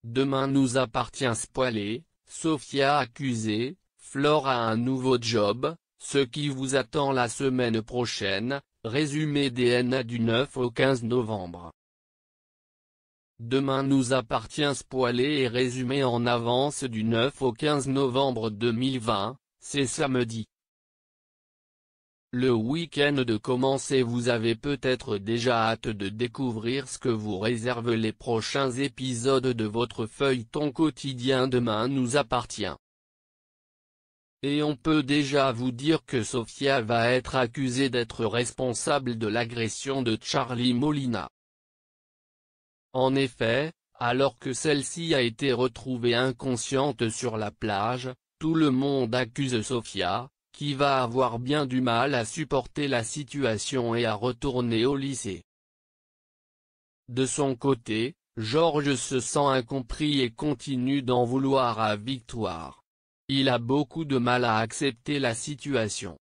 Demain nous appartient spoilé, Sophia accusée, Flore a un nouveau job, ce qui vous attend la semaine prochaine, résumé DNA du 9 au 15 novembre. Demain nous appartient spoilé et résumé en avance du 9 au 15 novembre 2020, c'est samedi. Le week-end de commencer, vous avez peut-être déjà hâte de découvrir ce que vous réservent les prochains épisodes de votre feuilleton quotidien Demain nous appartient. Et on peut déjà vous dire que Sophia va être accusée d'être responsable de l'agression de Charlie Molina. En effet, alors que celle-ci a été retrouvée inconsciente sur la plage, tout le monde accuse Sophia, qui va avoir bien du mal à supporter la situation et à retourner au lycée. De son côté, Georges se sent incompris et continue d'en vouloir à Victoire. Il a beaucoup de mal à accepter la situation.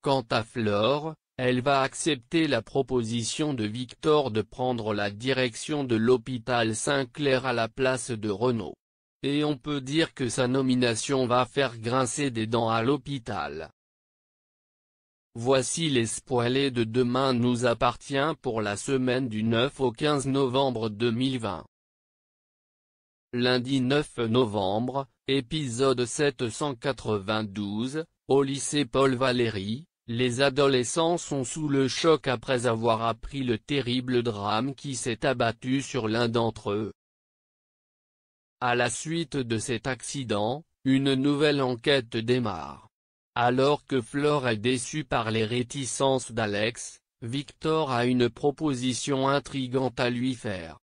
Quant à Flore, elle va accepter la proposition de Victor de prendre la direction de l'hôpital Saint-Clair à la place de Renaud. Et on peut dire que sa nomination va faire grincer des dents à l'hôpital. Voici les spoilés de Demain nous appartient pour la semaine du 9 au 15 novembre 2020. Lundi 9 novembre, épisode 792, au lycée Paul Valéry, les adolescents sont sous le choc après avoir appris le terrible drame qui s'est abattu sur l'un d'entre eux. À la suite de cet accident, une nouvelle enquête démarre. Alors que Flore est déçue par les réticences d'Alex, Victor a une proposition intrigante à lui faire.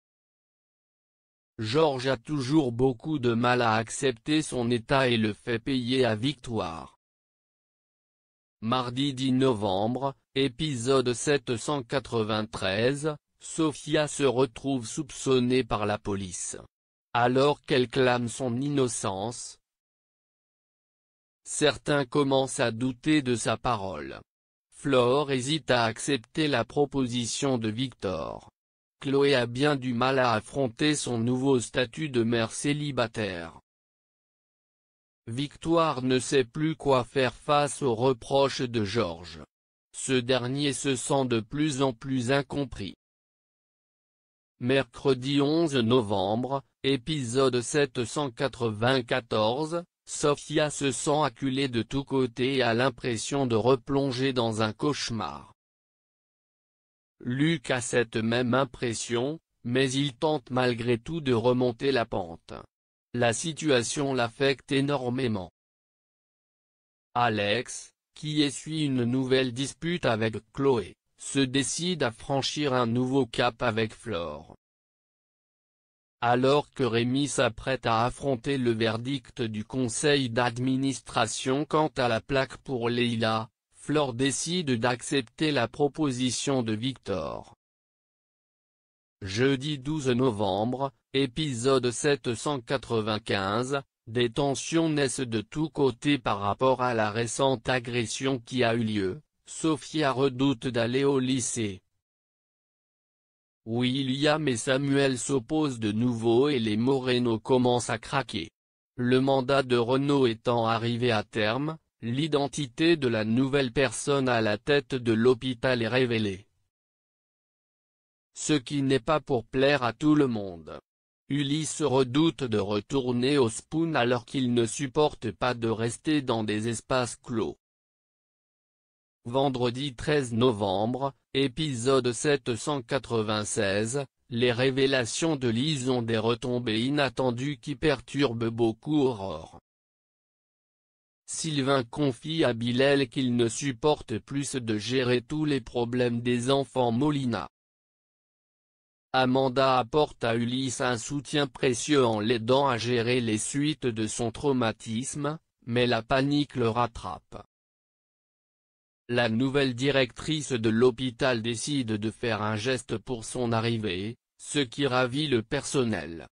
Georges a toujours beaucoup de mal à accepter son état et le fait payer à Victoire. Mardi 10 novembre, épisode 793, Sophia se retrouve soupçonnée par la police. Alors qu'elle clame son innocence, certains commencent à douter de sa parole. Flore hésite à accepter la proposition de Victor. Chloé a bien du mal à affronter son nouveau statut de mère célibataire. Victoire ne sait plus quoi faire face aux reproches de Georges. Ce dernier se sent de plus en plus incompris. Mercredi 11 novembre, épisode 794, Sophia se sent acculée de tous côtés et a l'impression de replonger dans un cauchemar. Luc a cette même impression, mais il tente malgré tout de remonter la pente. La situation l'affecte énormément. Alex, qui essuie une nouvelle dispute avec Chloé, se décide à franchir un nouveau cap avec Flore. Alors que Rémi s'apprête à affronter le verdict du conseil d'administration quant à la plaque pour Leila, Flore décide d'accepter la proposition de Victor. Jeudi 12 novembre, épisode 795, des tensions naissent de tous côtés par rapport à la récente agression qui a eu lieu. Sophia redoute d'aller au lycée. William et Samuel s'opposent de nouveau et les Moreno commencent à craquer. Le mandat de Renaud étant arrivé à terme, l'identité de la nouvelle personne à la tête de l'hôpital est révélée. Ce qui n'est pas pour plaire à tout le monde. Ulysse redoute de retourner au Spoon alors qu'il ne supporte pas de rester dans des espaces clos. Vendredi 13 novembre, épisode 796, les révélations de Lise ont des retombées inattendues qui perturbent beaucoup Aurore. Sylvain confie à Bilal qu'il ne supporte plus de gérer tous les problèmes des enfants Molina. Amanda apporte à Ulysse un soutien précieux en l'aidant à gérer les suites de son traumatisme, mais la panique le rattrape. La nouvelle directrice de l'hôpital décide de faire un geste pour son arrivée, ce qui ravit le personnel.